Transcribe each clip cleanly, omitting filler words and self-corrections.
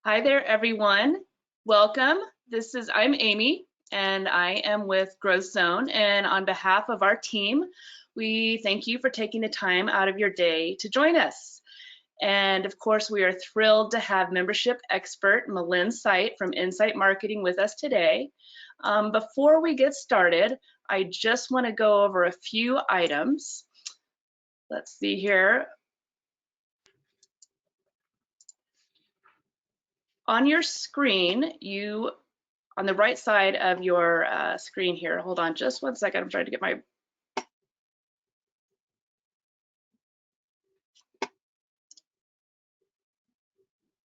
Hi there, everyone. Welcome. I'm Amy, and I am with GrowthZone. And on behalf of our team, we thank you for taking the time out of your day to join us. And of course, we are thrilled to have membership expert Melynn from Insight Marketing with us today. Before we get started, I just want to go over a few items. Let's see here. On your screen, on the right side of your screen here, hold on just one second, I'm trying to get my,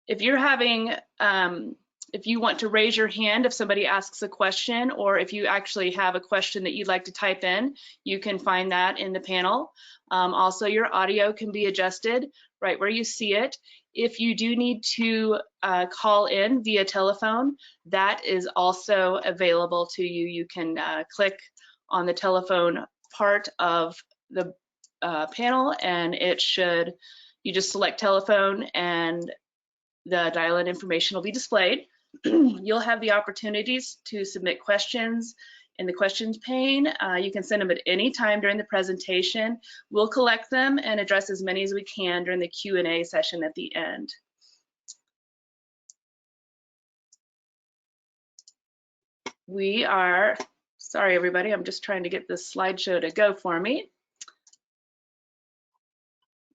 if you're having, if you want to raise your hand if somebody asks a question, or if you actually have a question that you'd like to type in, you can find that in the panel. Also, your audio can be adjusted right where you see it. If you do need to call in via telephone, that is also available to you. You can click on the telephone part of the panel, and you just select telephone, and the dial-in information will be displayed. You'll have the opportunities to submit questions in the questions pane. You can send them at any time during the presentation. We'll collect them and address as many as we can during the Q&A session at the end. Sorry everybody, I'm just trying to get this slideshow to go for me.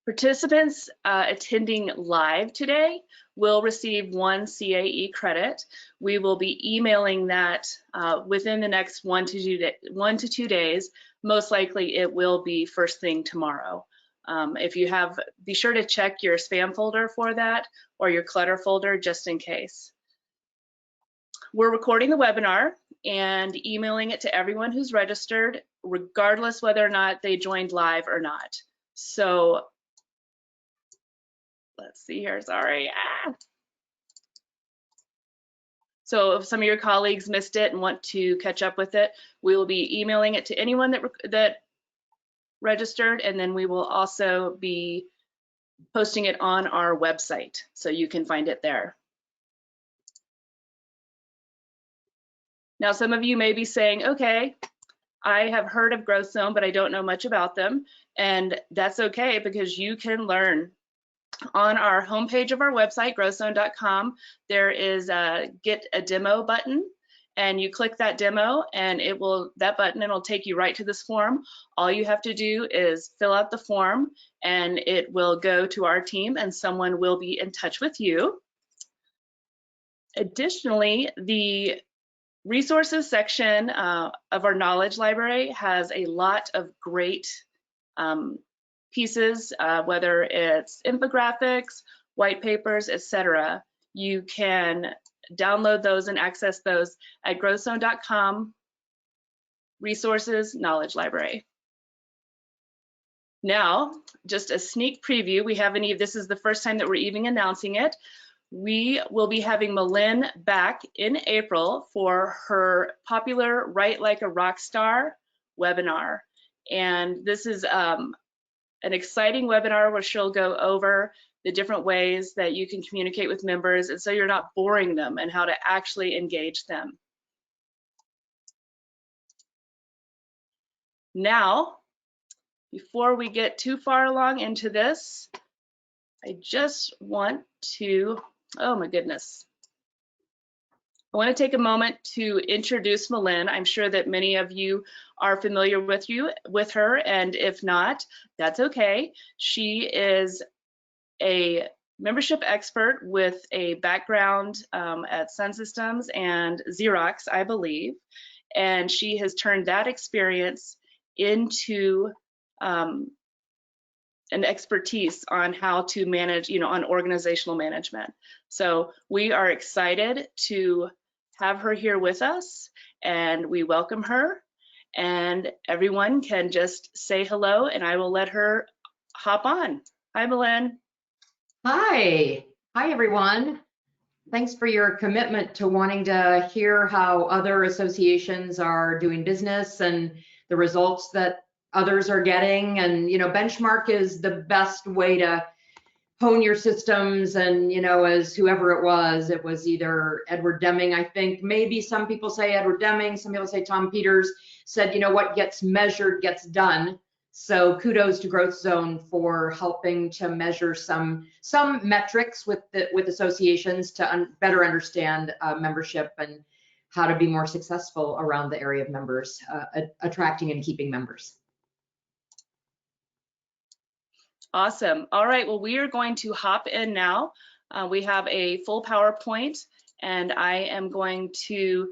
Participants attending live today will receive 1 CAE credit. We will be emailing that within the next 1 to 2 days. Most likely it will be first thing tomorrow. Be sure to check your spam folder for that, or your clutter folder, just in case. We're recording the webinar and emailing it to everyone who's registered, regardless whether or not they joined live or not. So let's see here, sorry. So if some of your colleagues missed it and want to catch up with it, we will be emailing it to anyone that registered, and then we will also be posting it on our website, so you can find it there. Now, some of you may be saying, okay, I have heard of GrowthZone, but I don't know much about them, and that's okay, because you can learn. On our homepage of our website, growthzone.com, there is a Get a Demo button, and you click that demo, and that button, and it'll take you right to this form. All you have to do is fill out the form, and it will go to our team, and someone will be in touch with you. Additionally, the resources section of our knowledge library has a lot of great pieces, whether it's infographics, white papers, etc. You can download those and access those at growthzone.com, resources, knowledge library. Now, just a sneak preview, this is the first time that we're even announcing it. We will be having Melynn back in April for her popular Write Like a Rock Star webinar. And this is an exciting webinar where she'll go over the different ways that you can communicate with members, and so you're not boring them, and how to actually engage them. Now, before we get too far along into this, I just want to, oh my goodness. I want to take a moment to introduce Melynn. I'm sure that many of you are familiar with her, and if not, that's okay. She is a membership expert with a background at Sun Systems and Xerox, I believe, and she has turned that experience into an expertise on how to manage, on organizational management. So we are excited to have her here with us, and we welcome her, and everyone can just say hello, and I will let her hop on. Hi, Melynn. Hi everyone. Thanks for your commitment to wanting to hear how other associations are doing business and the results that others are getting. And benchmark is the best way to hone your systems. And, you know, as whoever it was either Edward Deming, I think, maybe some people say Edward Deming, some people say Tom Peters, said, you know, what gets measured gets done. So kudos to GrowthZone for helping to measure some metrics with associations to better understand membership and how to be more successful around the area of members, attracting and keeping members. Awesome. All right, well, we are going to hop in now. We have a full PowerPoint, and I am going to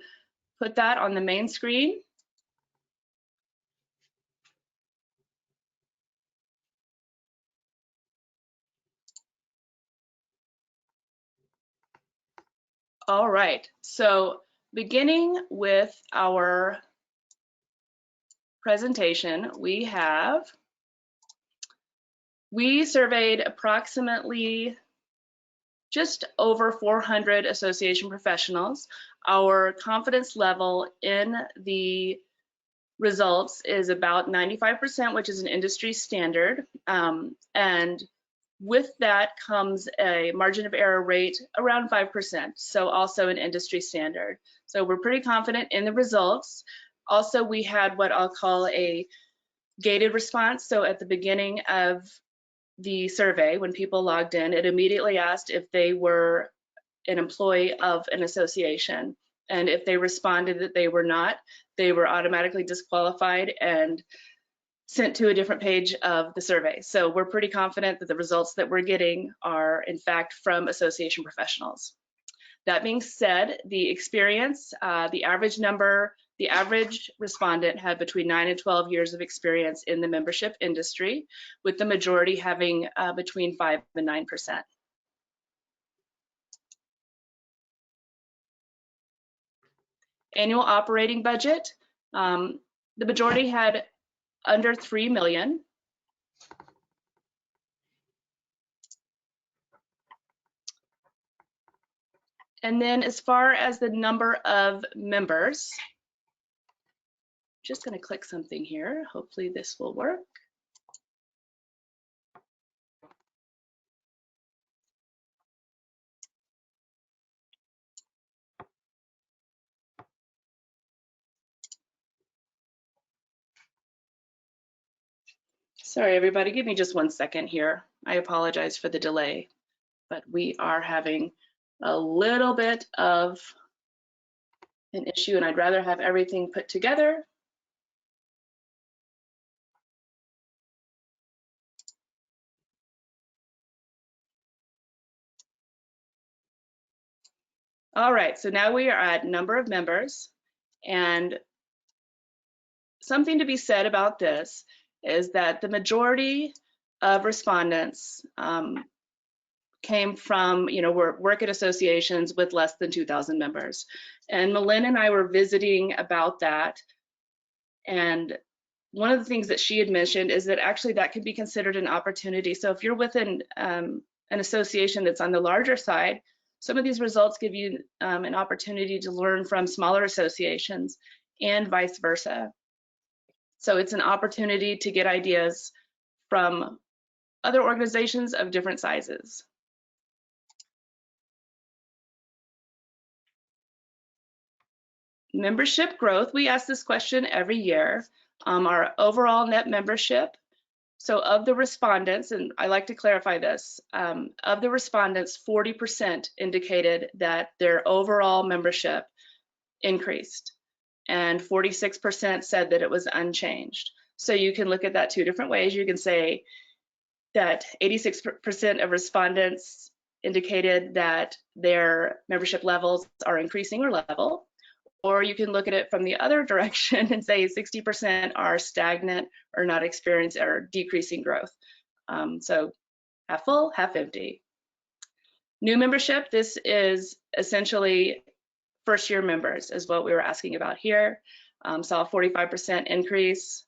put that on the main screen. All right, so beginning with our presentation, we surveyed approximately just over 400 association professionals. Our confidence level in the results is about 95%, which is an industry standard. And with that comes a margin of error rate around 5%, so also an industry standard. So we're pretty confident in the results. Also, we had what I'll call a gated response. So at the beginning of the survey, when people logged in, it immediately asked if they were an employee of an association. And if they responded that they were not, they were automatically disqualified and sent to a different page of the survey. So we're pretty confident that the results that we're getting are in fact from association professionals. That being said, the experience, the average respondent had between 9 and 12 years of experience in the membership industry, with the majority having between 5 and 9%. Annual operating budget, the majority had under 3 million. And then as far as the number of members, just going to click something here. Hopefully this will work. Sorry, everybody, give me just 1 second here. I apologize for the delay, but we are having a little bit of an issue, and I'd rather have everything put together. All right, so now we are at number of members, and something to be said about this is that the majority of respondents came from, work at associations with less than 2,000 members. And Melynn and I were visiting about that. And one of the things that she had mentioned is that actually that could be considered an opportunity. So if you're within an association that's on the larger side, some of these results give you an opportunity to learn from smaller associations and vice versa. So it's an opportunity to get ideas from other organizations of different sizes. Membership growth, we ask this question every year. Our overall net membership, so of the respondents, and I like to clarify this, of the respondents, 40% indicated that their overall membership increased, and 46% said that it was unchanged. So you can look at that 2 different ways. You can say that 86% of respondents indicated that their membership levels are increasing or level. Or you can look at it from the other direction and say 60% are stagnant or not experiencing or decreasing growth. So half full, half empty. New membership, this is essentially first year members is what we were asking about here. Saw a 45% increase.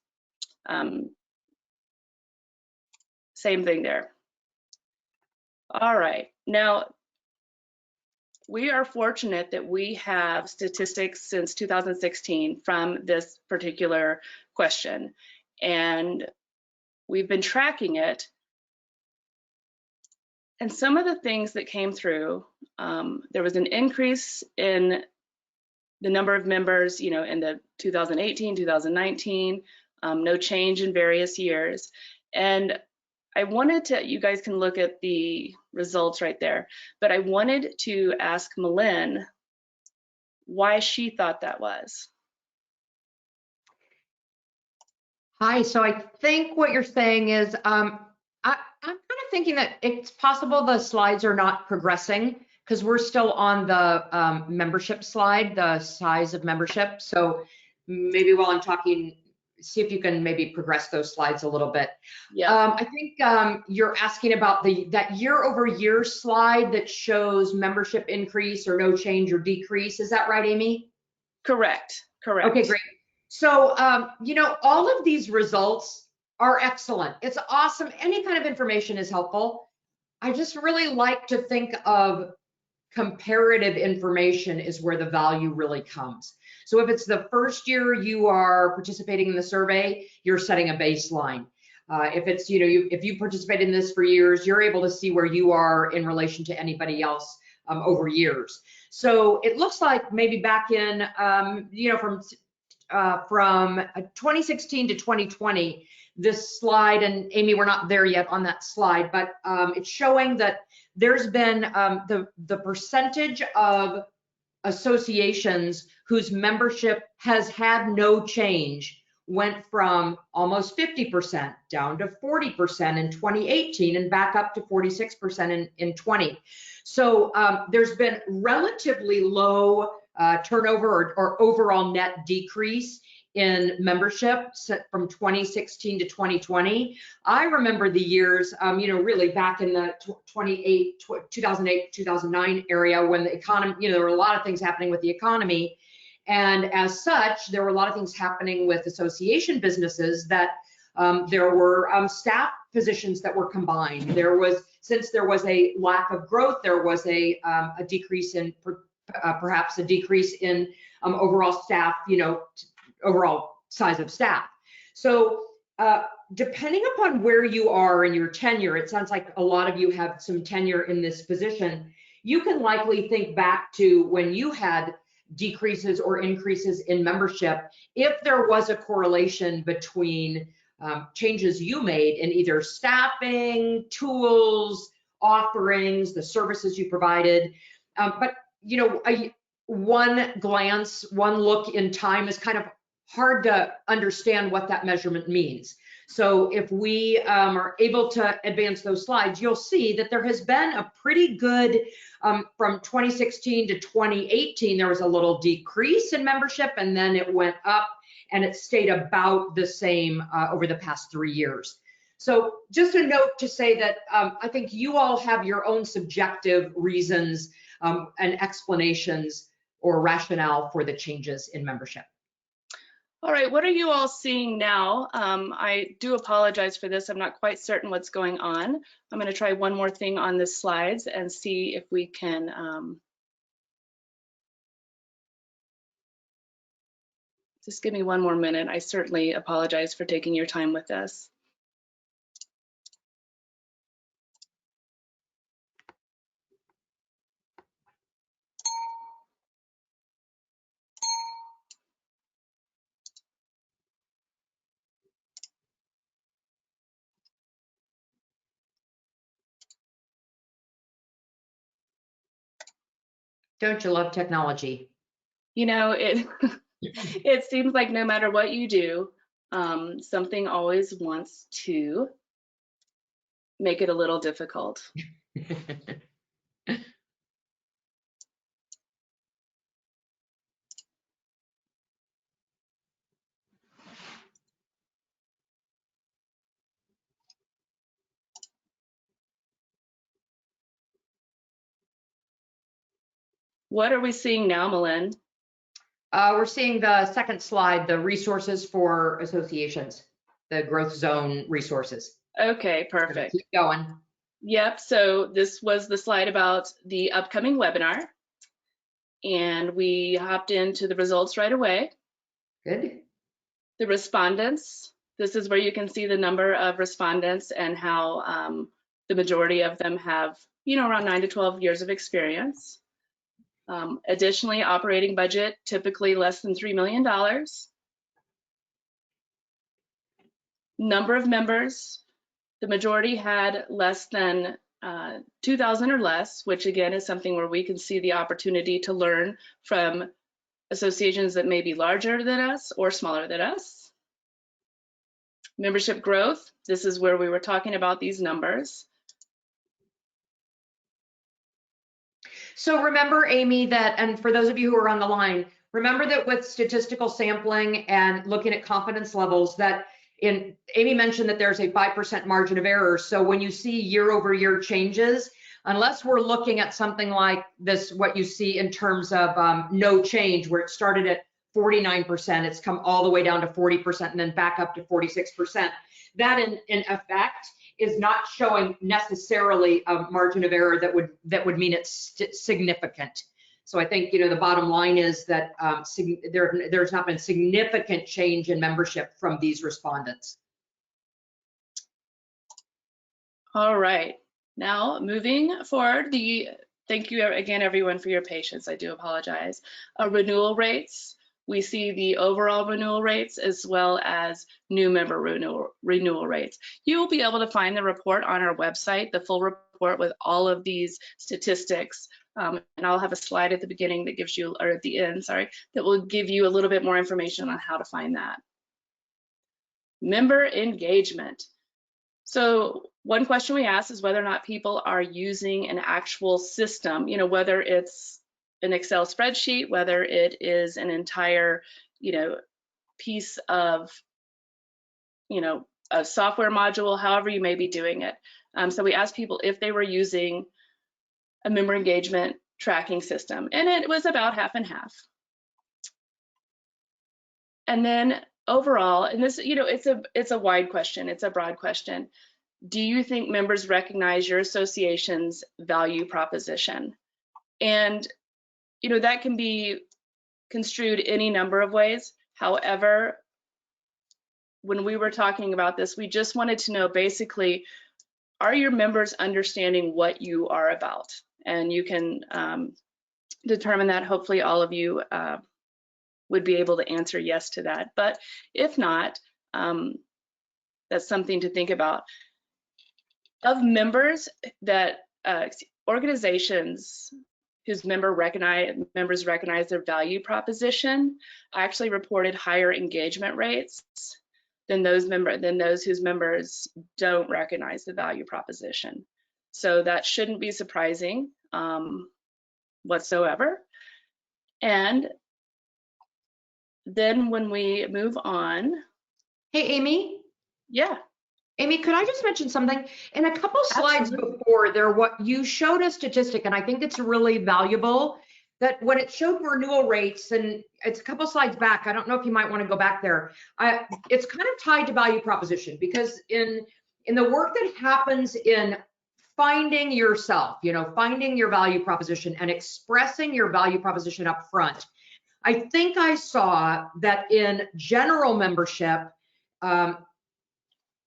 Same thing there. All right, now we are fortunate that we have statistics since 2016 from this particular question, and we've been tracking it And some of the things that came through, there was an increase in the number of members, you know, in the 2018, 2019, no change in various years. And I wanted to, you guys can look at the results right there, but I wanted to ask Melynn why she thought that was. Hi, so I think what you're saying is, I'm kind of thinking that it's possible the slides are not progressing because we're still on the membership slide, the size of membership. So maybe while I'm talking, see if you can maybe progress those slides a little bit. Yeah. I think you're asking about that year-over-year slide that shows membership increase or no change or decrease. Is that right, Amy? Correct. Correct. Okay, great. So, you know, all of these results are excellent. It's awesome. Any kind of information is helpful. I just really like to think of comparative information is where the value really comes. So if it's the first year you are participating in the survey, you're setting a baseline. If it's, you know, if you participate in this for years, you're able to see where you are in relation to anybody else over years. So it looks like maybe back in, you know, from 2016 to 2020, this slide, and Amy, we're not there yet on that slide, but it's showing that there's been the percentage of associations whose membership has had no change went from almost 50% down to 40% in 2018 and back up to 46% in 20. So there's been relatively low turnover or overall net decrease in membership from 2016 to 2020. I remember the years, you know, really back in the 2008, 2009 area when the economy, you know, there were a lot of things happening with the economy. And as such, there were a lot of things happening with association businesses that there were staff positions that were combined. There was, since there was a lack of growth, there was a decrease in perhaps a decrease in overall staff, you know, overall size of staff. So depending upon where you are in your tenure, it sounds like a lot of you have some tenure in this position. You can likely think back to when you had decreases or increases in membership, if there was a correlation between changes you made in either staffing, tools, offerings, the services you provided. But you know, one glance, one look in time is kind of hard to understand what that measurement means. So if we are able to advance those slides, you'll see that there has been a pretty good, from 2016 to 2018, there was a little decrease in membership and then it went up and it stayed about the same over the past 3 years. So just a note to say that I think you all have your own subjective reasons and explanations or rationale for the changes in membership. All right, what are you all seeing now? I do apologize for this. I'm not quite certain what's going on. I'm going to try one more thing on the slides and see if we can just give me one more minute. I certainly apologize for taking your time with this. Don't you love technology? You know, it seems like no matter what you do, something always wants to make it a little difficult. What are we seeing now, Melynn? We're seeing the second slide, the resources for associations, the GrowthZone resources. Okay, perfect. Keep going. Yep, so this was the slide about the upcoming webinar. And we hopped into the results right away. Good. The respondents, this is where you can see the number of respondents and how The majority of them have, around 9 to 12 years of experience. Additionally, operating budget, typically less than $3 million. Number of members, the majority had less than 2,000 or less, which again is something where we can see the opportunity to learn from associations that may be larger than us or smaller than us. Membership growth, this is where we were talking about these numbers. So remember, Amy, that, and for those of you who are on the line, remember that with statistical sampling and looking at confidence levels, that Amy mentioned that there's a 5% margin of error. So when you see year-over-year changes, unless we're looking at something like this, what you see in terms of no change, where it started at 49%, it's come all the way down to 40% and then back up to 46%. That in effect is not showing necessarily a margin of error that would mean it's significant. So I think, the bottom line is that there's not been significant change in membership from these respondents. All right, now moving forward, thank you again, everyone, for your patience. I do apologize. Renewal rates. We see the overall renewal rates as well as new member renewal rates. You will be able to find the report on our website, the full report with all of these statistics. And I'll have a slide at the beginning that gives you, or at the end, sorry, that will give you a little bit more information on how to find that. Member engagement. So one question we ask is whether or not people are using an actual system, whether it's an Excel spreadsheet, whether it is an entire, piece of, a software module, however you may be doing it. So we asked people if they were using a member engagement tracking system, and it was about half and half. And then overall, and this, it's a wide question, it's a broad question. Do you think members recognize your association's value proposition? And that can be construed any number of ways. However, when we were talking about this, we just wanted to know basically, are your members understanding what you are about? And you can determine that. Hopefully all of you would be able to answer yes to that. But if not, that's something to think about. Of members that organizations whose members recognize their value proposition actually reported higher engagement rates than those whose members don't recognize the value proposition. So that shouldn't be surprising whatsoever. And then when we move on. Hey, Amy. Yeah. Amy, could I just mention something? In a couple slides Absolutely. before, what you showed a statistic, and I think it's really valuable, that when it showed renewal rates, and it's a couple slides back, I don't know if you might want to go back there. It's kind of tied to value proposition, because in the work that happens in finding yourself, finding your value proposition and expressing your value proposition up front, I think I saw that in general membership,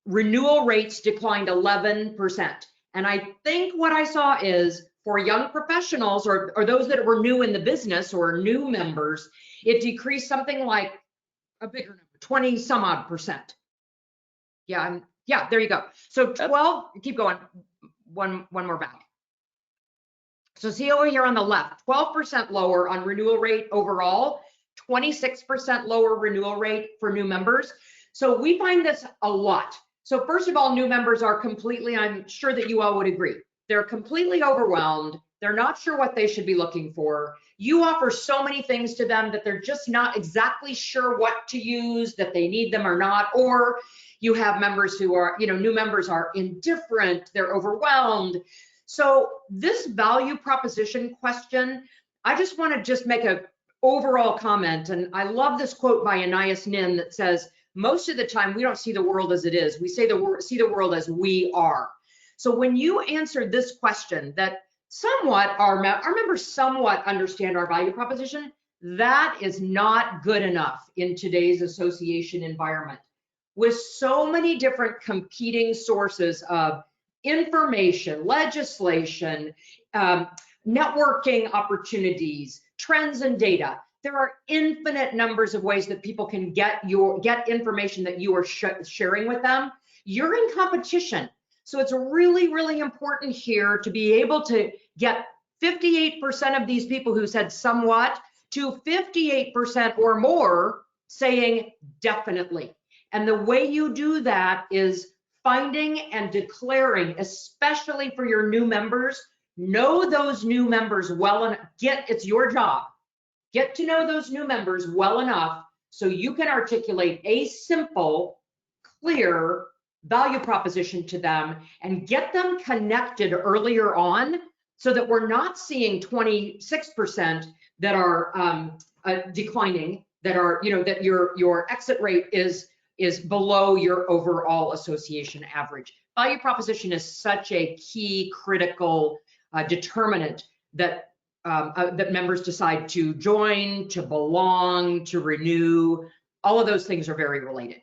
renewal rates declined 11%. And I think what I saw is for young professionals or those that were new in the business or new members, it decreased something like a bigger number, 20 some odd percent. Yeah, there you go. So 12, keep going, one more back. So see over here on the left, 12% lower on renewal rate overall, 26% lower renewal rate for new members. So we find this a lot. So first of all, new members are completely, I'm sure that you all would agree, they're completely overwhelmed. They're not sure what they should be looking for. You offer so many things to them that they're just not exactly sure what to use, that they need them or not. Or you have members who are, new members are indifferent, they're overwhelmed. So this value proposition question, I just want to make an overall comment. And I love this quote by Anais Nin that says, most of the time we don't see the world as it is. We see the world as we are. So when you answer this question that somewhat our members somewhat understand our value proposition, that is not good enough in today's association environment. With so many different competing sources of information, legislation, networking opportunities, trends and data. There are infinite numbers of ways that people can get information that you are sharing with them. You're in competition. So it's really, really important here to be able to get 58% of these people who said somewhat to 58% or more saying definitely. And the way you do that is finding and declaring, especially for your new members, know those new members well enough. It's your job. Get to know those new members well enough so you can articulate a simple, clear value proposition to them and get them connected earlier on so that we're not seeing 26% that are declining, that are, that your exit rate is below your overall association average. Value proposition is such a key critical determinant that that members decide to join, to belong, to renew. All of those things are very related.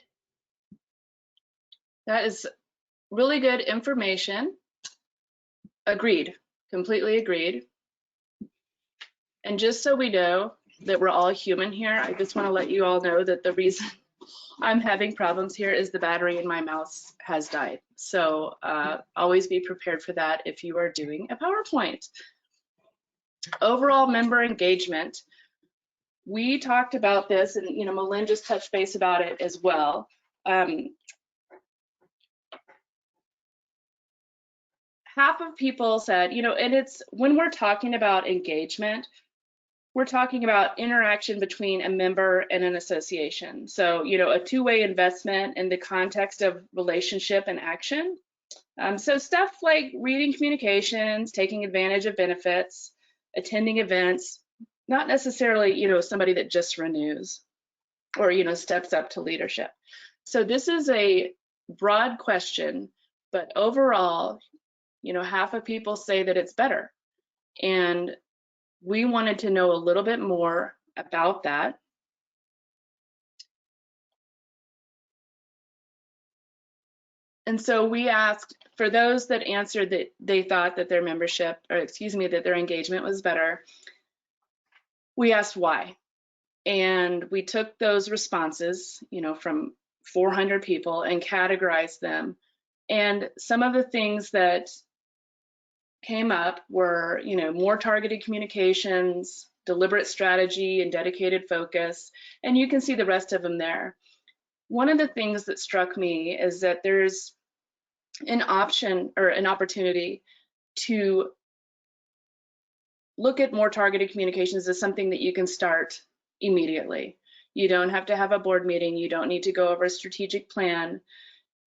That is really good information. Agreed, completely agreed. And just so we know that we're all human here, I just want to let you all know that the reason I'm having problems here is the battery in my mouse has died. So always be prepared for that if you are doing a PowerPoint. Overall member engagement. We talked about this, and Melynn just touched base about it as well. Half of people said, and it's when we're talking about engagement, we're talking about interaction between a member and an association. So, a two-way investment in the context of relationship and action. So stuff like reading communications, taking advantage of benefits, attending events, not necessarily, somebody that just renews or, steps up to leadership. So this is a broad question, but overall, half of people say that it's better. And we wanted to know a little bit more about that. And so we asked, for those that answered that they thought that their membership, or excuse me, that their engagement was better, we asked why. And we took those responses, from 400 people and categorized them. And some of the things that came up were, more targeted communications, deliberate strategy, and dedicated focus. And you can see the rest of them there. One of the things that struck me is that there's an option or an opportunity to look at more targeted communications as something that you can start immediately. You don't have to have a board meeting. You don't need to go over a strategic plan.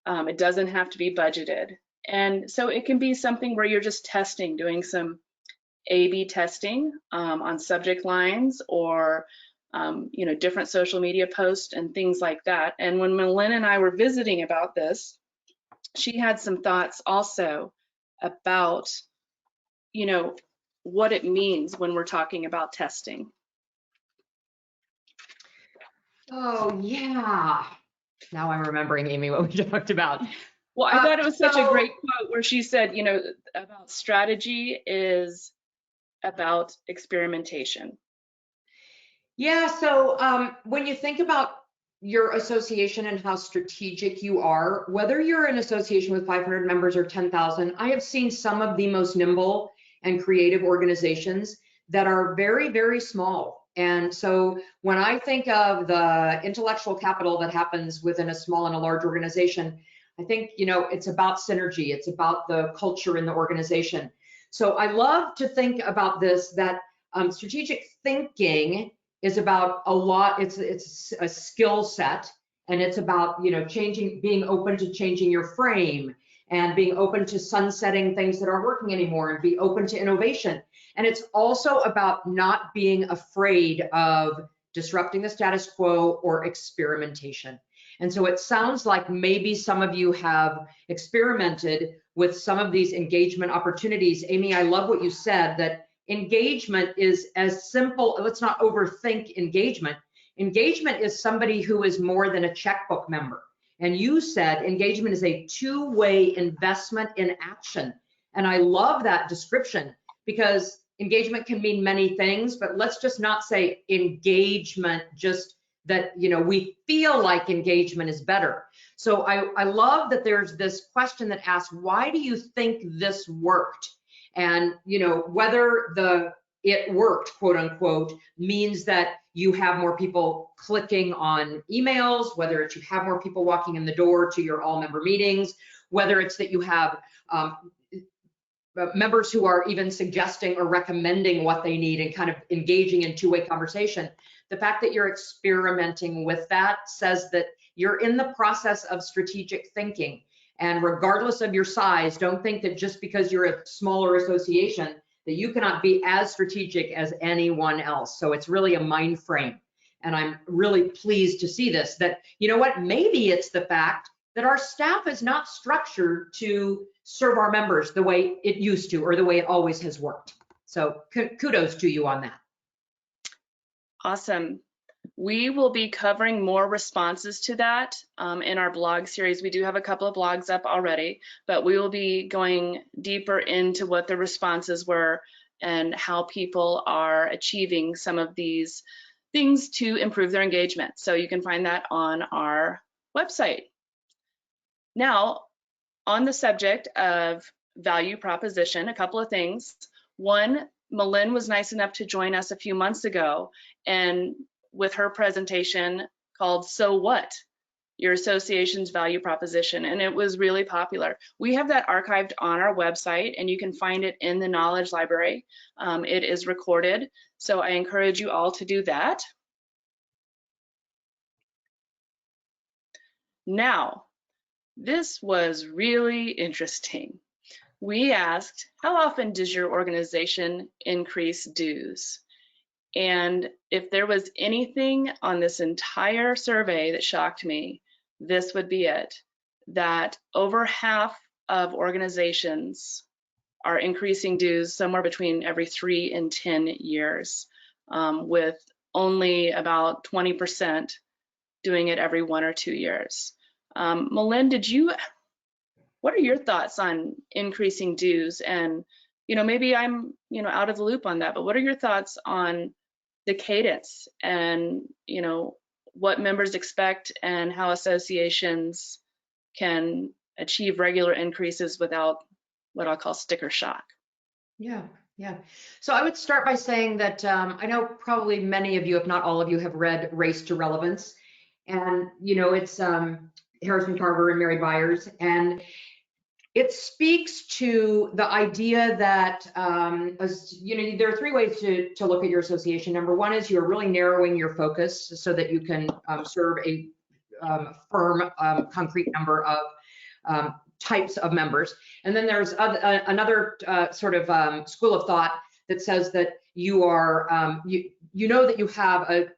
It doesn't have to be budgeted. And so it can be something where you're just testing, doing some A/B testing on subject lines or different social media posts and things like that. And when Melynn and I were visiting about this, she had some thoughts also about, what it means when we're talking about testing. Oh, yeah. Now I'm remembering, Amy, what we talked about. Well, I thought it was such a great quote where she said, about strategy is about experimentation. Yeah, so when you think about your association and how strategic you are, whether you're an association with 500 members or 10,000, I have seen some of the most nimble and creative organizations that are very, very small. And so when I think of the intellectual capital that happens within a small and a large organization, I think, it's about synergy. It's about the culture in the organization. So I love to think about this, that strategic thinking is about a lot. It's a skill set, and it's about, being open to changing your frame and being open to sunsetting things that aren't working anymore and be open to innovation. And it's also about not being afraid of disrupting the status quo or experimentation. And so it sounds like maybe some of you have experimented with some of these engagement opportunities. Amy, I love what you said, that engagement is as simple. Let's not overthink engagement. Engagement is somebody who is more than a checkbook member. And you said engagement is a two-way investment in action. And I love that description, because engagement can mean many things, but let's just not say engagement, just that, you know, we feel like engagement is better. So I love that there's this question that asks, why do you think this worked? And, you know, whether it worked, quote unquote, means that you have more people clicking on emails, whether it's you have more people walking in the door to your all member meetings, whether it's that you have members who are even suggesting or recommending what they need and kind of engaging in two-way conversation. The fact that you're experimenting with that says that you're in the process of strategic thinking. And regardless of your size, don't think that just because you're a smaller association that you cannot be as strategic as anyone else. So it's really a mind frame. And I'm really pleased to see this, that, you know what, maybe it's the fact that our staff is not structured to serve our members the way it used to or the way it always has worked. So kudos to you on that. Awesome. We will be covering more responses to that in our blog series. We do have a couple of blogs up already, but we will be going deeper into what the responses were and how people are achieving some of these things to improve their engagement. So you can find that on our website. Now, on the subject of value proposition, a couple of things. One, Melynn was nice enough to join us a few months ago, and with her presentation called So What? Your association's value proposition, and it was really popular. We have that archived on our website, and you can find it in the knowledge library. It is recorded, so I encourage you all to do that. Now, this was really interesting. We asked, how often does your organization increase dues? And if there was anything on this entire survey that shocked me, this would be it, that over half of organizations are increasing dues somewhere between every 3 and 10 years, with only about 20% doing it every 1 or 2 years. Melynn, what are your thoughts on increasing dues? And, you know, maybe I'm, you know, out of the loop on that, but what are your thoughts on the cadence and, you know, what members expect and how associations can achieve regular increases without what I'll call sticker shock? Yeah. So I would start by saying that I know probably many of you, if not all of you, have read Race to Relevance. And, you know, it's Harrison Tarver and Mary Byers. And it speaks to the idea that, you know, there are 3 ways to look at your association. Number 1 is you're really narrowing your focus so that you can serve a firm, concrete number of types of members. And then there's another sort of school of thought that says that you are, you know that you have a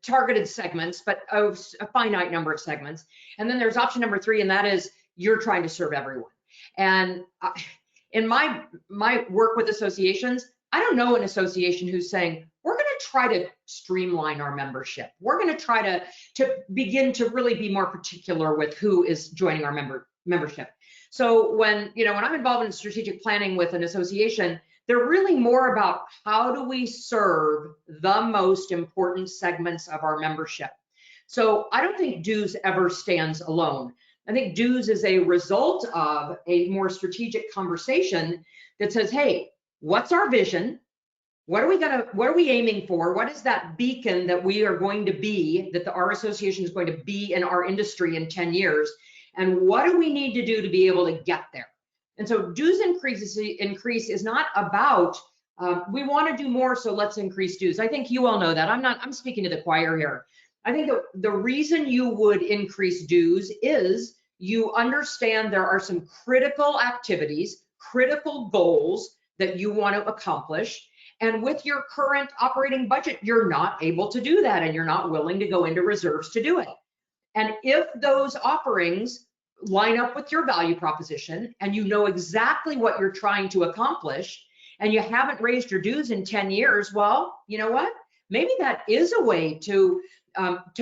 targeted segments, but a finite number of segments. And then there's option number 3, and that is you're trying to serve everyone. And in my work with associations, I don't know an association who's saying, we're going to try to streamline our membership. We're going to try to begin to really be more particular with who is joining our membership. So when I'm involved in strategic planning with an association, they're really more about how do we serve the most important segments of our membership. So I don't think dues ever stands alone. I think dues is a result of a more strategic conversation that says, hey, what's our vision? What are we aiming for? What is that beacon that we are going to be, that our association is going to be in our industry in 10 years? And what do we need to do to be able to get there? And so dues increase is not about, we want to do more, so let's increase dues. I think you all know that. I'm speaking to the choir here. I think the reason you would increase dues is you understand there are some critical activities, critical goals that you want to accomplish. And with your current operating budget, you're not able to do that, and you're not willing to go into reserves to do it. And if those offerings line up with your value proposition and you know exactly what you're trying to accomplish, and you haven't raised your dues in 10 years, well, you know what? Maybe that is a way to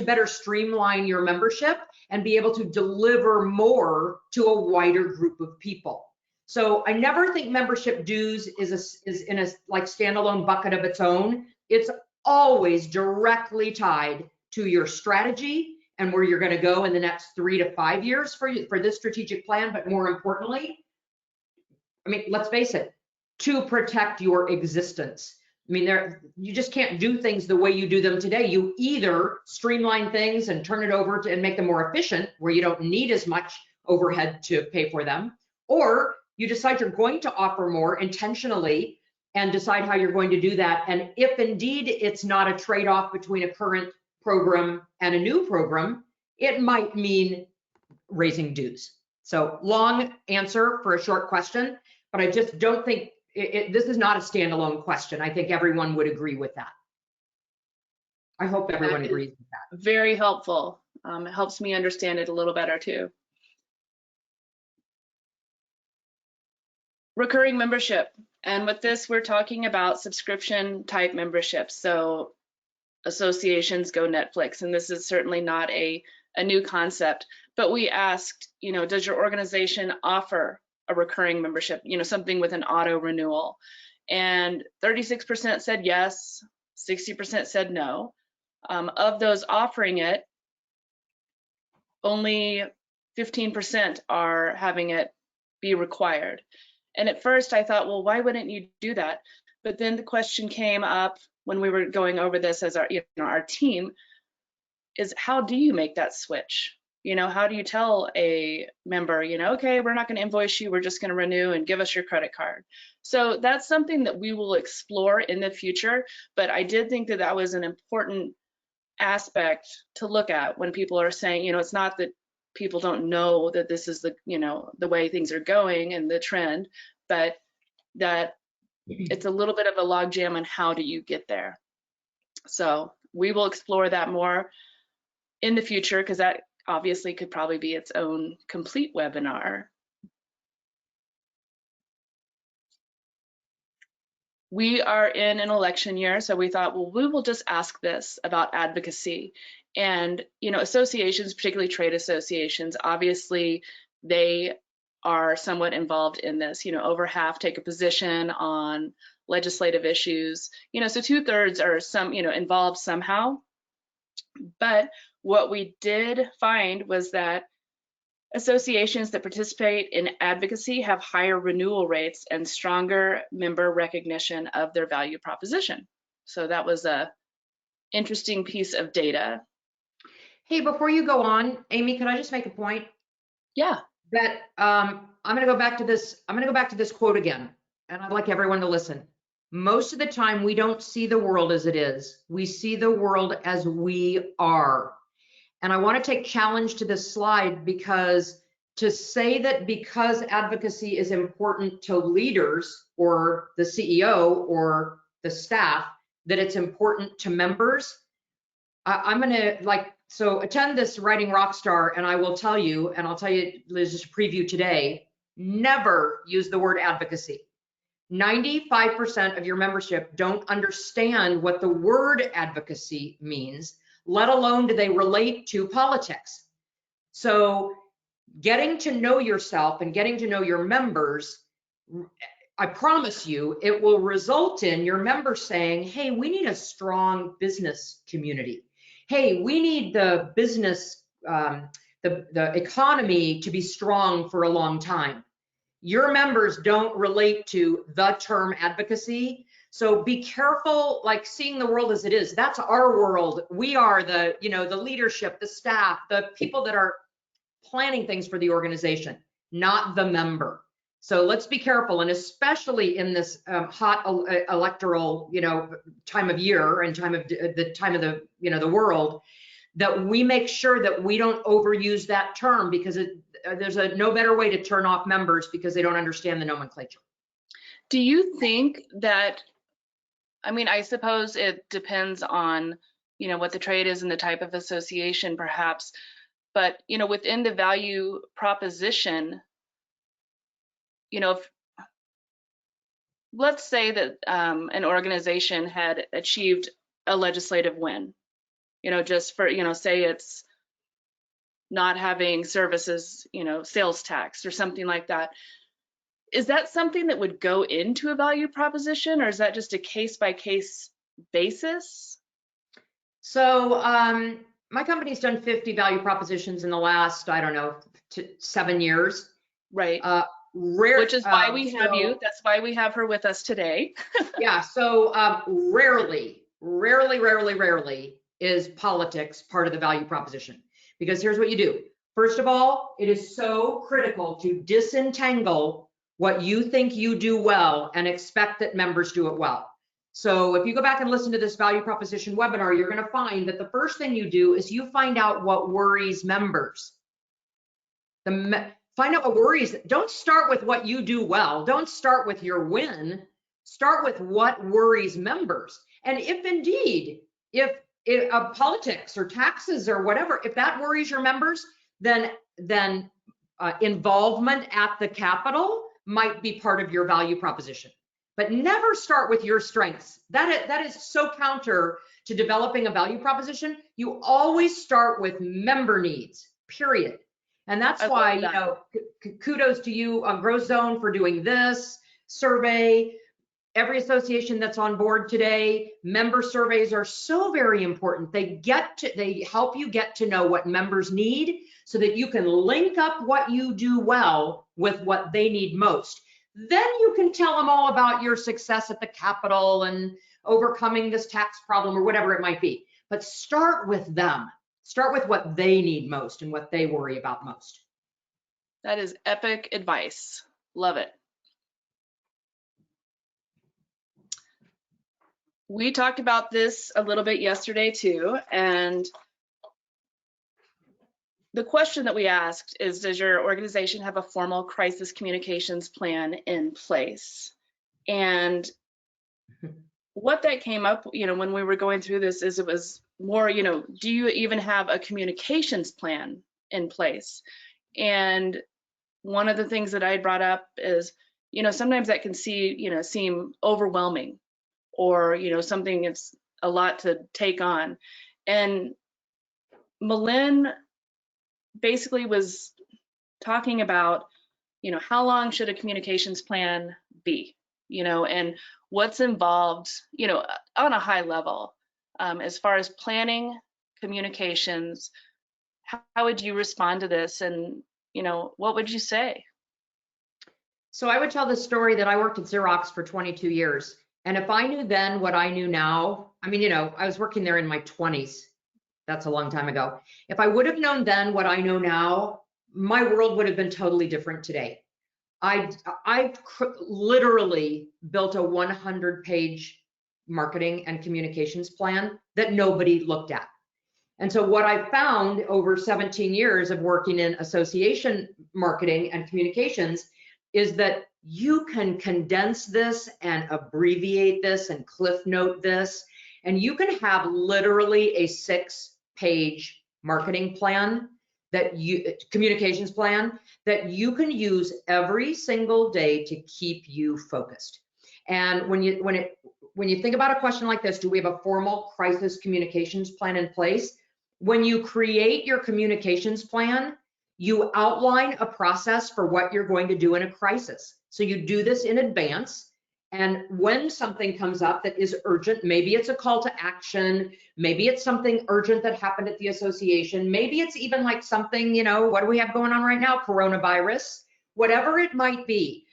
better streamline your membership and be able to deliver more to a wider group of people. So I never think membership dues is in a like standalone bucket of its own. It's always directly tied to your strategy and where you're going to go in the next 3 to 5 years for this strategic plan. But more importantly, I mean, let's face it, to protect your existence. I mean, you just can't do things the way you do them today. You either streamline things and turn it over and make them more efficient, where you don't need as much overhead to pay for them, or you decide you're going to offer more intentionally and decide how you're going to do that. And if indeed it's not a trade-off between a current program and a new program, it might mean raising dues. So long answer for a short question, but I just don't think this is not a standalone question. I think everyone would agree with that. I hope everyone agrees with that. Very helpful. It helps me understand it a little better too. Recurring membership. And with this, we're talking about subscription type memberships. So associations go Netflix, and this is certainly not a new concept, but we asked, does your organization offer a recurring membership, something with an auto renewal? And 36% said yes, 60% said no. Of those offering it, only 15% are having it be required. And at first I thought, well, why wouldn't you do that? But then the question came up when we were going over this as our team, is how do you make that switch? How do you tell a member, okay, we're not going to invoice you, we're just going to renew and give us your credit card. So that's something that we will explore in the future, but I did think that was an important aspect to look at when people are saying, it's not that people don't know that this is the way things are going and the trend, but that it's a little bit of a logjam on how do you get there. So we will explore that more in the future, because that obviously could probably be its own complete webinar. We are in an election year, so we thought, well, we will just ask this about advocacy. And, associations, particularly trade associations, obviously they are somewhat involved in this. Over half take a position on legislative issues. So 2/3 are involved somehow. But what we did find was that associations that participate in advocacy have higher renewal rates and stronger member recognition of their value proposition. So that was a interesting piece of data. Hey, before you go on, Amy, could I just make a point? Yeah. That I'm going to go back to this. I'm going to go back to this quote again, and I'd like everyone to listen. Most of the time, we don't see the world as it is. We see the world as we are. And I want to take challenge to this slide, because to say that because advocacy is important to leaders or the CEO or the staff, that it's important to members, I'm going to so attend this Writing Rockstar, and I will tell you, and I'll tell you, there's just a preview today, never use the word advocacy. 95% of your membership don't understand what the word advocacy means, let alone do they relate to politics. So getting to know yourself and getting to know your members, I promise you, it will result in your members saying, hey, we need a strong business community. Hey, we need the business, the economy to be strong for a long time. Your members don't relate to the term advocacy. So be careful, seeing the world as it is. That's our world. We are the leadership, the staff, the people that are planning things for the organization, not the member. So let's be careful, and especially in this hot electoral, time of year and time of the world, that we make sure that we don't overuse that term, because there's no better way to turn off members because they don't understand the nomenclature. Do you think that, I suppose it depends on, what the trade is and the type of association perhaps, but, within the value proposition, let's say that an organization had achieved a legislative win, just for, say it's not having services, sales tax or something like that. Is that something that would go into a value proposition, or is that just a case-by-case basis? So my company's done 50 value propositions in the last, I don't know, 7 years. Right. Rare, which is why we have you. That's why we have her with us today. Yeah, so rarely is politics part of the value proposition. Because here's what you do. First of all, it is so critical to disentangle what you think you do well and expect that members do it well. So if you go back and listen to this value proposition webinar, you're going to find that the first thing you do is you find out what worries members. Find out what worries. Don't start with what you do well. Don't start with your win. Start with what worries members. And if indeed, if politics or taxes or whatever, if that worries your members, then involvement at the Capitol might be part of your value proposition. But never start with your strengths. That is so counter to developing a value proposition. You always start with member needs, period. And that's why, kudos to you on GrowthZone for doing this survey. Every association that's on board today, member surveys are so very important. They help you get to know what members need so that you can link up what you do well with what they need most. Then you can tell them all about your success at the Capitol and overcoming this tax problem or whatever it might be. But start with them. Start with what they need most and what they worry about most. That is epic advice. Love it. We talked about this a little bit yesterday too, and the question that we asked is, does your organization have a formal crisis communications plan in place? And what that came up, when we were going through this is it was more, do you even have a communications plan in place? And one of the things that I brought up is, sometimes that can seem overwhelming, or, something it's a lot to take on. And Melynn basically was talking about, how long should a communications plan be, and what's involved, on a high level, as far as planning communications. How would you respond to this? And, what would you say? So I would tell the story that I worked at Xerox for 22 years. And if I knew then what I knew now, I was working there in my 20s. That's a long time ago. If I would have known then what I know now, my world would have been totally different today. I literally built a 100-page marketing and communications plan that nobody looked at. And so what I found over 17 years of working in association marketing and communications is that you can condense this and abbreviate this and cliff note this, and you can have literally a 6-page marketing plan communications plan that you can use every single day to keep you focused. And when you think about a question like this, do we have a formal crisis communications plan in place? When you create your communications plan, you outline a process for what you're going to do in a crisis. So you do this in advance. And when something comes up that is urgent, maybe it's a call to action, maybe it's something urgent that happened at the association, maybe it's even like something, what do we have going on right now? Coronavirus, whatever it might be.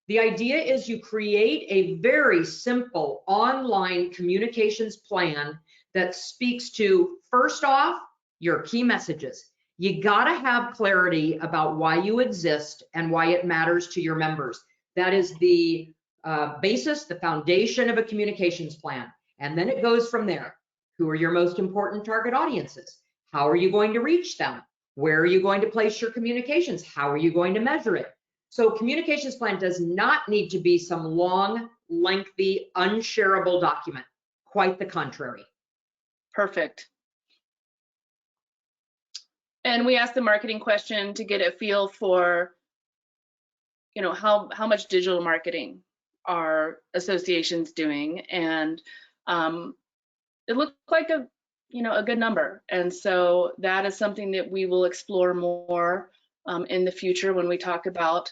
The idea is you create a very simple online communications plan that speaks to, first off, your key messages. You gotta have clarity about why you exist and why it matters to your members. That is the basis, the foundation of a communications plan. And then it goes from there. Who are your most important target audiences? How are you going to reach them? Where are you going to place your communications? How are you going to measure it? So communications plan does not need to be some long, lengthy, unshareable document. Quite the contrary. Perfect. And we asked the marketing question to get a feel for, how much digital marketing are associations doing, and it looked like a a good number. And so that is something that we will explore more in the future when we talk about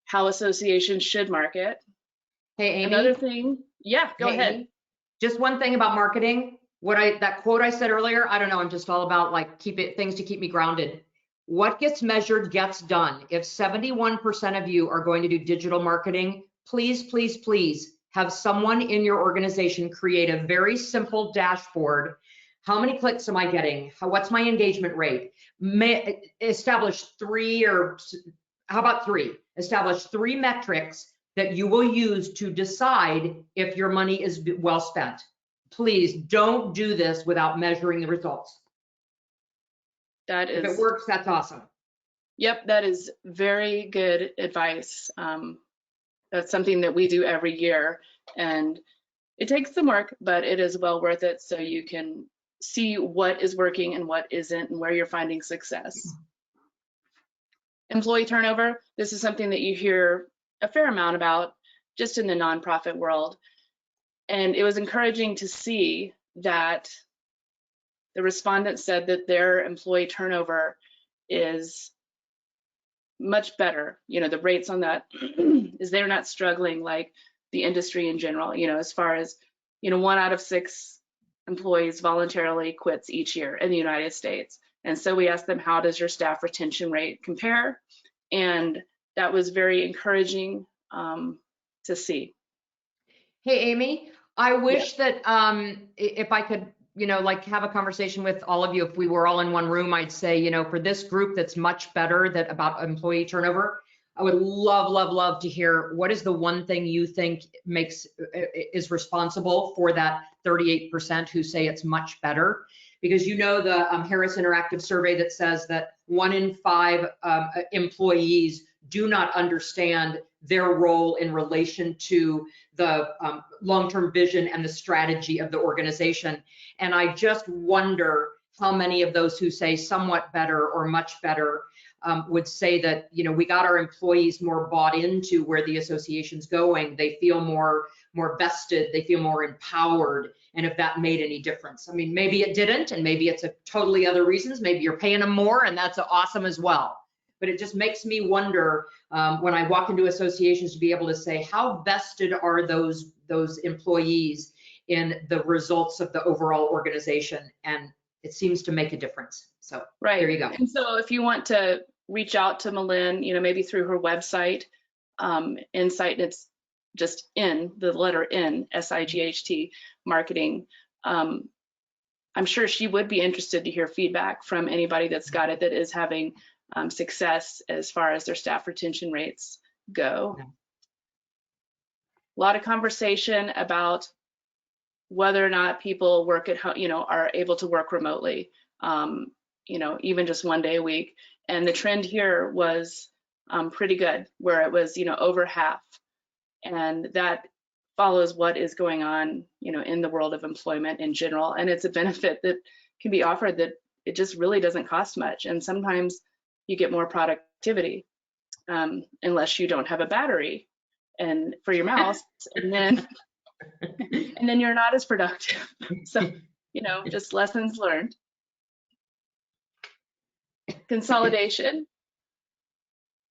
how associations should market. Hey, Amy. Another thing, yeah, go ahead. Amy, just one thing about marketing. That quote I said earlier, I don't know, I'm just all about like things to keep me grounded. What gets measured gets done. If 71% of you are going to do digital marketing, please, please, please have someone in your organization create a very simple dashboard. How many clicks am I getting? What's my engagement rate? Establish three, or how about three? Establish three metrics that you will use to decide if your money is well spent. Please don't do this without measuring the results. If it works, that's awesome. Yep, that is very good advice. That's something that we do every year, and it takes some work, but it is well worth it, so you can see what is working and what isn't and where you're finding success. Employee turnover, this is something that you hear a fair amount about just in the nonprofit world. And it was encouraging to see that the respondents said that their employee turnover is much better. The rates on that is they're not struggling like the industry in general, as far as, 1 out of 6 employees voluntarily quits each year in the United States. And so we asked them, how does your staff retention rate compare? And that was very encouraging to see. Hey, Amy, I wish that if I could, like have a conversation with all of you, if we were all in one room, I'd say, for this group that's much better about employee turnover, I would love, love, love to hear what is the one thing you think is responsible for that 38% who say it's much better. Because the Harris Interactive survey that says that 1 in 5 employees do not understand their role in relation to the long-term vision and the strategy of the organization. And I just wonder how many of those who say somewhat better or much better would say that, we got our employees more bought into where the association's going. They feel more vested, they feel more empowered, and if that made any difference. I mean, maybe it didn't, and maybe it's a totally other reasons. Maybe you're paying them more, and that's awesome as well. But it just makes me wonder when I walk into associations to be able to say, how vested are those employees in the results of the overall organization? And it seems to make a difference. So right. There you go. And so if you want to reach out to Melynn, maybe through her website, Insight, and it's just N, the letter N, SIGHT, marketing. I'm sure she would be interested to hear feedback from anybody that's got it, that is having success as far as their staff retention rates go. Yeah. A lot of conversation about whether or not people work at home, are able to work remotely, even just 1 day a week. And the trend here was pretty good, where it was, over half. And that follows what is going on, in the world of employment in general. And it's a benefit that can be offered that it just really doesn't cost much. And sometimes you get more productivity, unless you don't have a battery and for your mouse, and then you're not as productive. So, just lessons learned. Consolidation.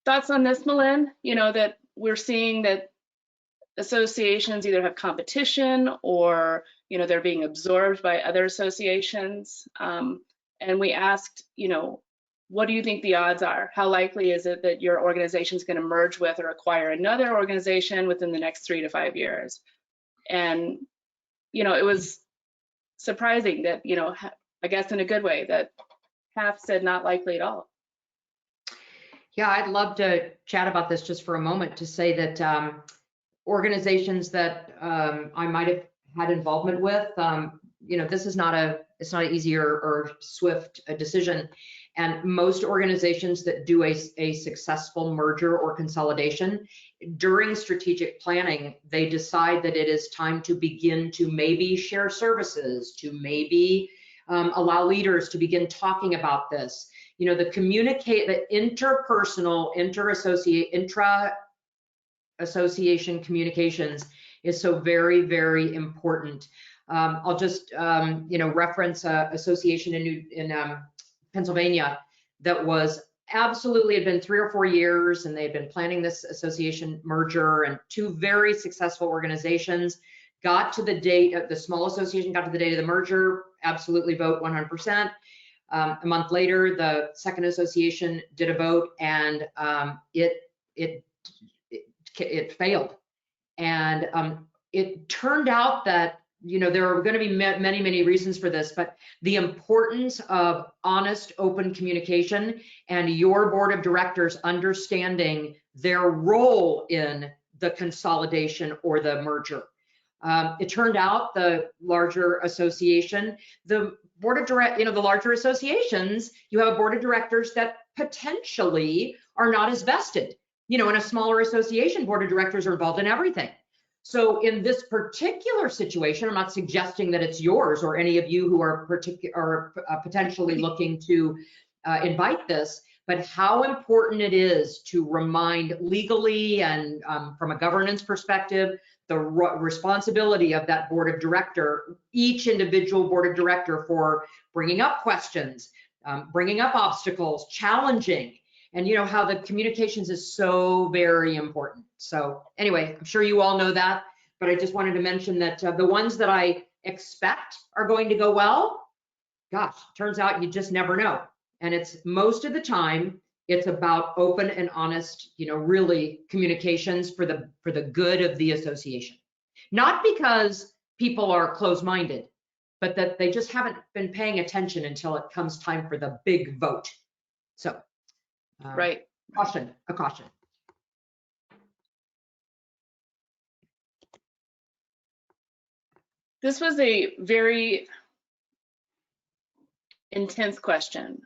Thoughts on this, Melynn? That we're seeing that associations either have competition or, they're being absorbed by other associations. And we asked, what do you think the odds are? How likely is it that your organization is going to merge with or acquire another organization within the next 3 to 5 years? And, it was surprising that, I guess in a good way, that half said not likely at all. Yeah, I'd love to chat about this just for a moment, to say that organizations that I might have had involvement with, this is it's not an easy or swift decision. And most organizations that do a successful merger or consolidation, during strategic planning, they decide that it is time to begin to maybe share services, to maybe allow leaders to begin talking about this. The the interpersonal, intra-association communications is so very, very important. I'll just, reference a association in Pennsylvania that was absolutely, had been 3 or 4 years, and they had been planning this association merger, and 2 very successful organizations got to the date of the small association, got to the date of the merger, absolutely vote 100%. A month later, the second association did a vote, and it failed. And it turned out that, there are going to be many, many reasons for this, but the importance of honest, open communication and your board of directors understanding their role in the consolidation or the merger. It turned out the larger association, the board of the larger associations, you have a board of directors that potentially are not as vested. In a smaller association, board of directors are involved in everything. So in this particular situation, I'm not suggesting that it's yours or any of you who are potentially looking to invite this, but how important it is to remind legally and from a governance perspective, the responsibility of that board of director, each individual board of director, for bringing up questions, bringing up obstacles, challenging, and how the communications is so very important. So anyway, I'm sure you all know that, but I just wanted to mention that the ones that I expect are going to go well, gosh, turns out you just never know. And it's most of the time, it's about open and honest, really communications for the good of the association. Not because people are closed-minded, but that they just haven't been paying attention until it comes time for the big vote. So, right. A caution. This was a very intense question.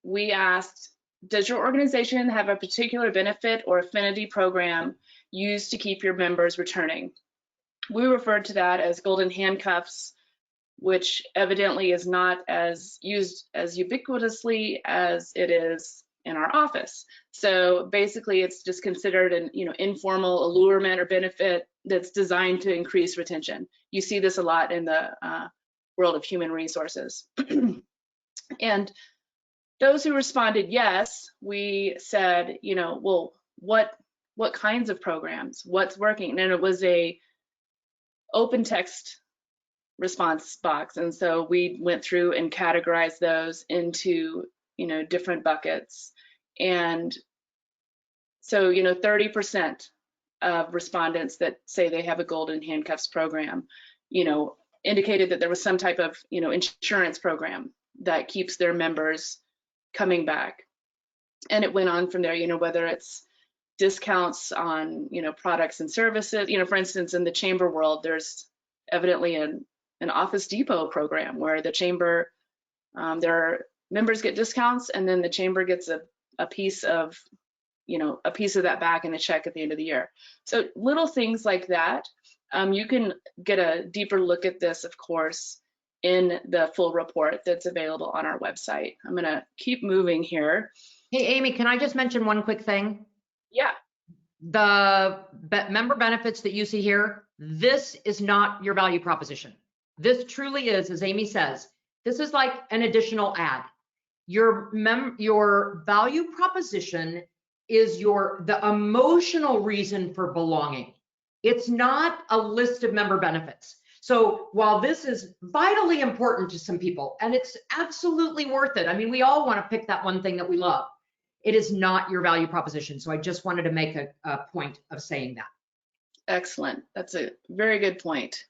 We asked, does your organization have a particular benefit or affinity program used to keep your members returning? We referred to that as golden handcuffs, which evidently is not as used as ubiquitously as it is in our office. So basically it's just considered an informal allurement or benefit that's designed to increase retention. You see this a lot in the world of human resources. And those who responded yes, we said, well, what kinds of programs, what's working? And it was a open text response box, and so we went through and categorized those into different buckets. And so 30% of respondents that say they have a golden handcuffs program indicated that there was some type of insurance program that keeps their members coming back. And it went on from there, whether it's discounts on products and services. For instance, in the chamber world, there's evidently an Office Depot program where the chamber, their members get discounts, and then the chamber gets a piece of that back in a check at the end of the year. So little things like that. You can get a deeper look at this, of course, in the full report that's available on our website. I'm gonna keep moving here. Hey, Amy, can I just mention one quick thing? Yeah. The member benefits that you see here, this is not your value proposition. This truly is, as Amy says, this is like an additional ad. Your value proposition is the emotional reason for belonging. It's not a list of member benefits. So while this is vitally important to some people, and it's absolutely worth it, I mean, we all want to pick that one thing that we love, it is not your value proposition. So I just wanted to make a point of saying that. Excellent. That's a very good point.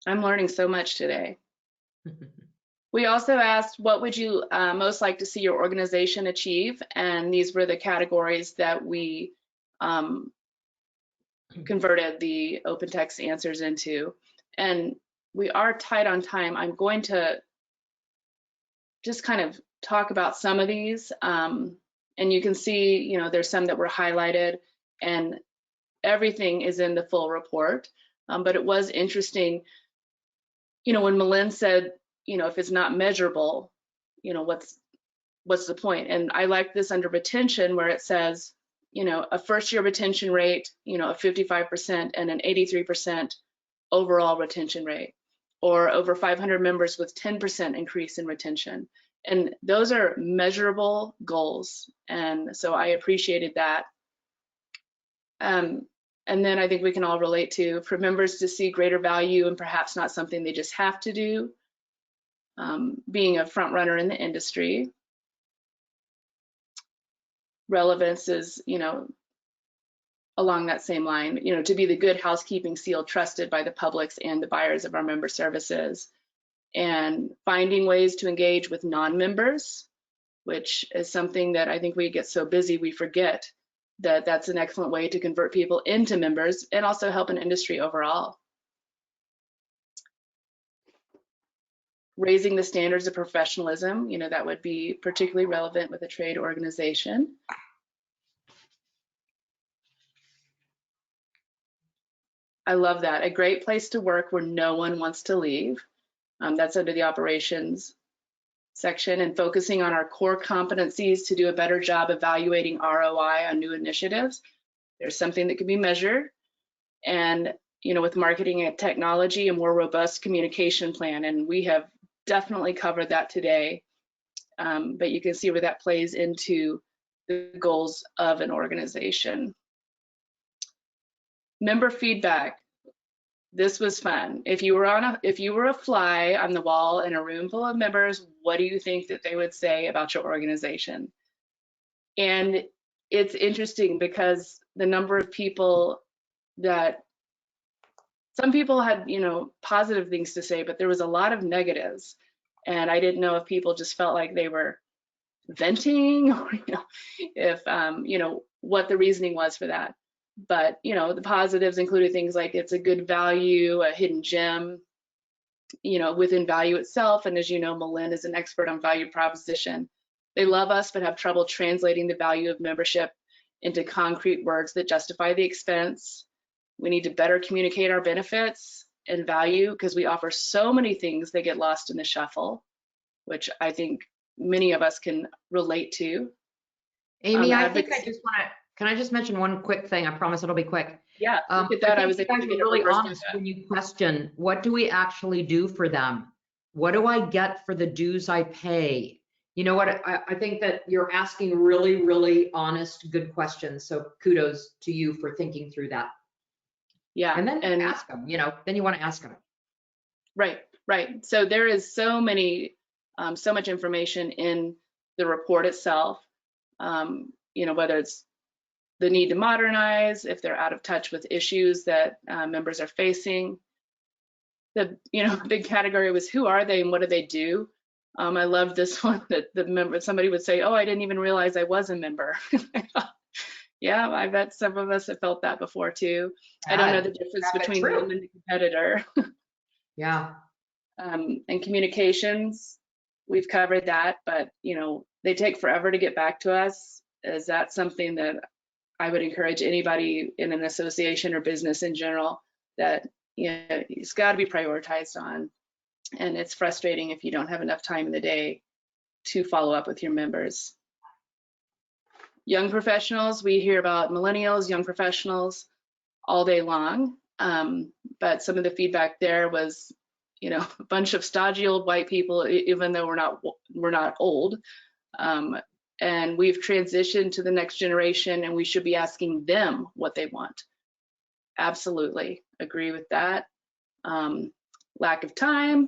I'm learning so much today. We also asked, what would you most like to see your organization achieve? And these were the categories that we converted the open text answers into. And we are tight on time. I'm going to just kind of talk about some of these. And you can see, there's some that were highlighted, and everything is in the full report. But it was interesting, when Melynn said, if it's not measurable, what's the point? And I like this under retention, where it says, a first-year retention rate, of 55% and an 83% overall retention rate, or over 500 members with 10% increase in retention. And those are measurable goals. And so I appreciated that. And then I think we can all relate to, for members to see greater value and perhaps not something they just have to do, being a front runner in the industry. Relevance is, along that same line, to be the good housekeeping seal trusted by the publics and the buyers of our member services, and finding ways to engage with non-members, which is something that I think we get so busy we forget that that's an excellent way to convert people into members and also help an industry overall. Raising the standards of professionalism, that would be particularly relevant with a trade organization. I love that. A great place to work where no one wants to leave. That's under the operations section, and focusing on our core competencies to do a better job evaluating ROI on new initiatives. There's something that can be measured. And, with marketing and technology, a more robust communication plan. And we have definitely covered that today. But you can see where that plays into the goals of an organization. Member feedback. This was fun. If you were a fly on the wall in a room full of members, what do you think that they would say about your organization? And it's interesting because the number of people that, some people had, positive things to say, but there was a lot of negatives. And I didn't know if people just felt like they were venting or, if, what the reasoning was for that. But, the positives included things like it's a good value, a hidden gem, within value itself. And as you know, Melynn is an expert on value proposition. They love us, but have trouble translating the value of membership into concrete words that justify the expense. We need to better communicate our benefits and value because we offer so many things that get lost in the shuffle, which I think many of us can relate to. Amy, I think I just want to, can I just mention one quick thing? I promise it'll be quick. Yeah, look at that. I was able to get really honest when you question, what do we actually do for them? What do I get for the dues I pay? You know what? I think that you're asking really, really honest, good questions. So kudos to you for thinking through that. Yeah. And then ask them, then you want to ask them. Right. So there is so much information in the report itself, whether it's the need to modernize, if they're out of touch with issues that members are facing. The big category was who are they and what do they do? I love this one that somebody would say, oh, I didn't even realize I was a member. Yeah, I bet some of us have felt that before too. I don't know the difference between them and the competitor. Yeah. And communications, we've covered that, but they take forever to get back to us. Is that something that I would encourage anybody in an association or business in general that it's got to be prioritized on? And it's frustrating if you don't have enough time in the day to follow up with your members. Young professionals, we hear about millennials, young professionals all day long, but some of the feedback there was, a bunch of stodgy old white people, even though we're not old, and we've transitioned to the next generation, and we should be asking them what they want. Absolutely agree with that. Lack of time,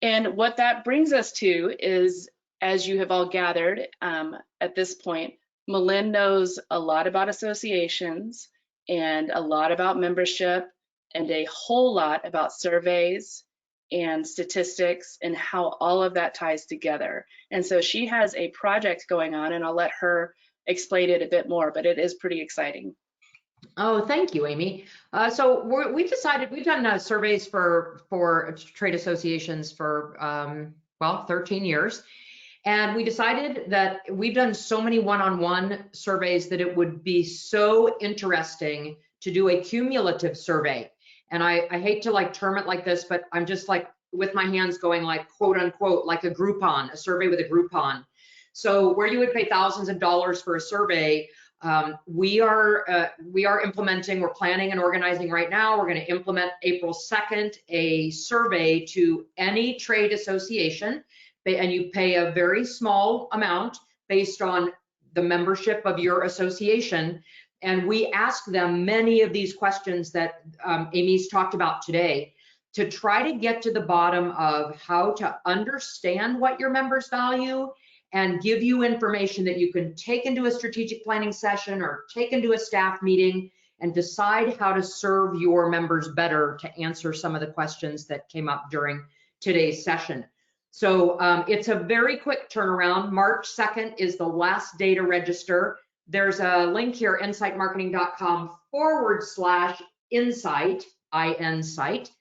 and what that brings us to is, as you have all gathered at this point, Melynn knows a lot about associations and a lot about membership and a whole lot about surveys and statistics and how all of that ties together. And so she has a project going on, and I'll let her explain it a bit more, but it is pretty exciting. Oh, thank you, Amy. So we've decided, we've done surveys for trade associations for, 13 years. And we decided that we've done so many one-on-one surveys that it would be so interesting to do a cumulative survey. And I hate to term it like this, but I'm just with my hands going quote unquote, like a Groupon, a survey with a Groupon. So where you would pay thousands of dollars for a survey, We are implementing, we're planning and organizing right now. We're going to implement April 2nd, a survey to any trade association, and you pay a very small amount based on the membership of your association. And we ask them many of these questions that Amy's talked about today to try to get to the bottom of how to understand what your members value and give you information that you can take into a strategic planning session or take into a staff meeting and decide how to serve your members better to answer some of the questions that came up during today's session. So it's a very quick turnaround. March 2nd is the last day to register. There's a link here, insightmarketing.com/insight, INsight.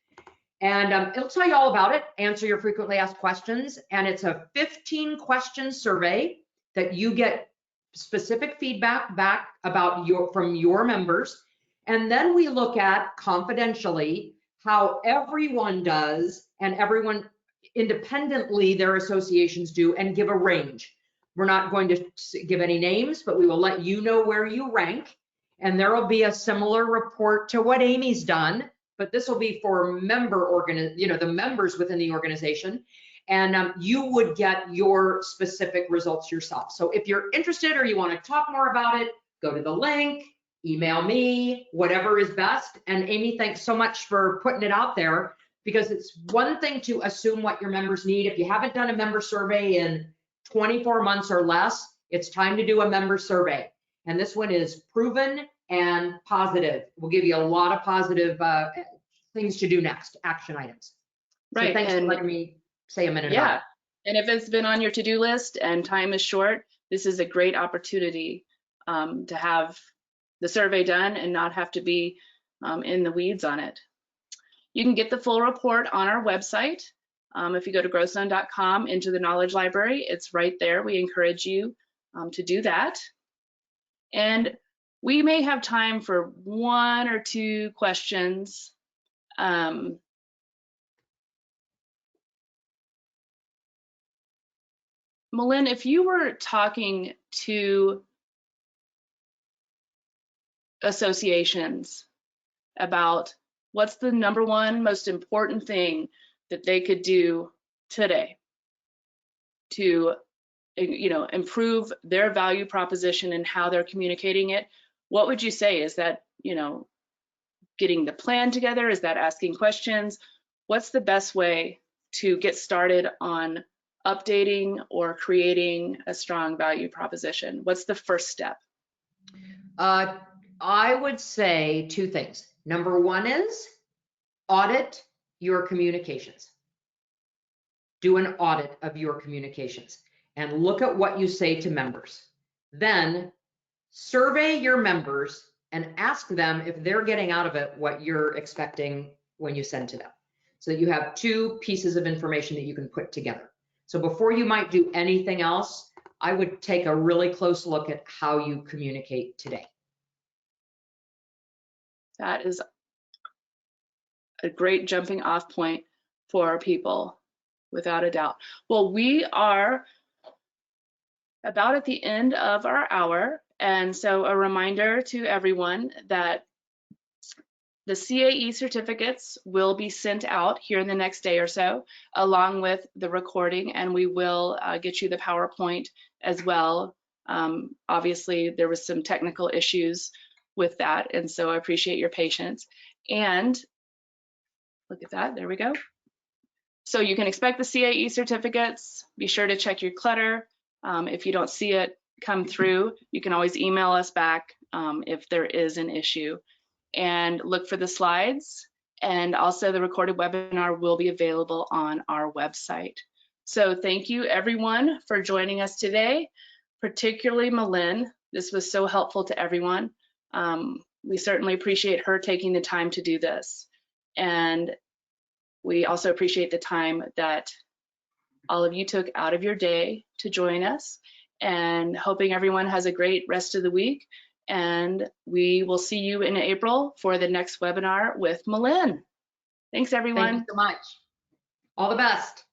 And it'll tell you all about it, answer your frequently asked questions. And it's a 15-question survey that you get specific feedback back about from your members. And then we look at confidentially how everyone does and everyone independently their associations do and give a range. We're not going to give any names, but we will let you know where you rank. And there will be a similar report to what Amy's done, but this will be for the members within the organization, and you would get your specific results yourself. So if you're interested or you want to talk more about it, go to the link, email me, whatever is best. And Amy, thanks so much for putting it out there, because it's one thing to assume what your members need. If you haven't done a member survey in 24 months or less, it's time to do a member survey. And this one is proven and positive. We'll give you a lot of positive things to do next, action items. Right. So thanks for letting me say a minute about it. And if it's been on your to-do list and time is short, this is a great opportunity to have the survey done and not have to be in the weeds on it. You can get the full report on our website. If you go to GrowthZone.com into the knowledge library, it's right there. We encourage you to do that. And we may have time for 1 or 2 questions. Melynn, if you were talking to associations about what's the #1 most important thing that they could do today to improve their value proposition and how they're communicating it, what would you say? Is that getting the plan together? Is that asking questions? What's the best way to get started on updating or creating a strong value proposition? What's the first step? I would say 2 things. #1 is audit your communications. Do an audit of your communications and look at what you say to members. Then survey your members and ask them if they're getting out of it what you're expecting when you send to them, so that you have 2 pieces of information that you can put together. So before you might do anything else, I would take a really close look at how you communicate today. That is a great jumping off point for people, without a doubt. Well, we are about at the end of our hour. And so a reminder to everyone that the CAE certificates will be sent out here in the next day or so, along with the recording, and we will get you the PowerPoint as well. Obviously, there was some technical issues with that, and so I appreciate your patience. And look at that, there we go. So you can expect the CAE certificates. Be sure to check your clutter. If you don't see it come through, you can always email us back if there is an issue. And look for the slides, and also the recorded webinar will be available on our website. So thank you everyone for joining us today, particularly Melynn. This was so helpful to everyone. We certainly appreciate her taking the time to do this. And we also appreciate the time that all of you took out of your day to join us, and hoping everyone has a great rest of the week. And we will see you in April for the next webinar with Melynn. Thanks, everyone. Thank you so much. All the best.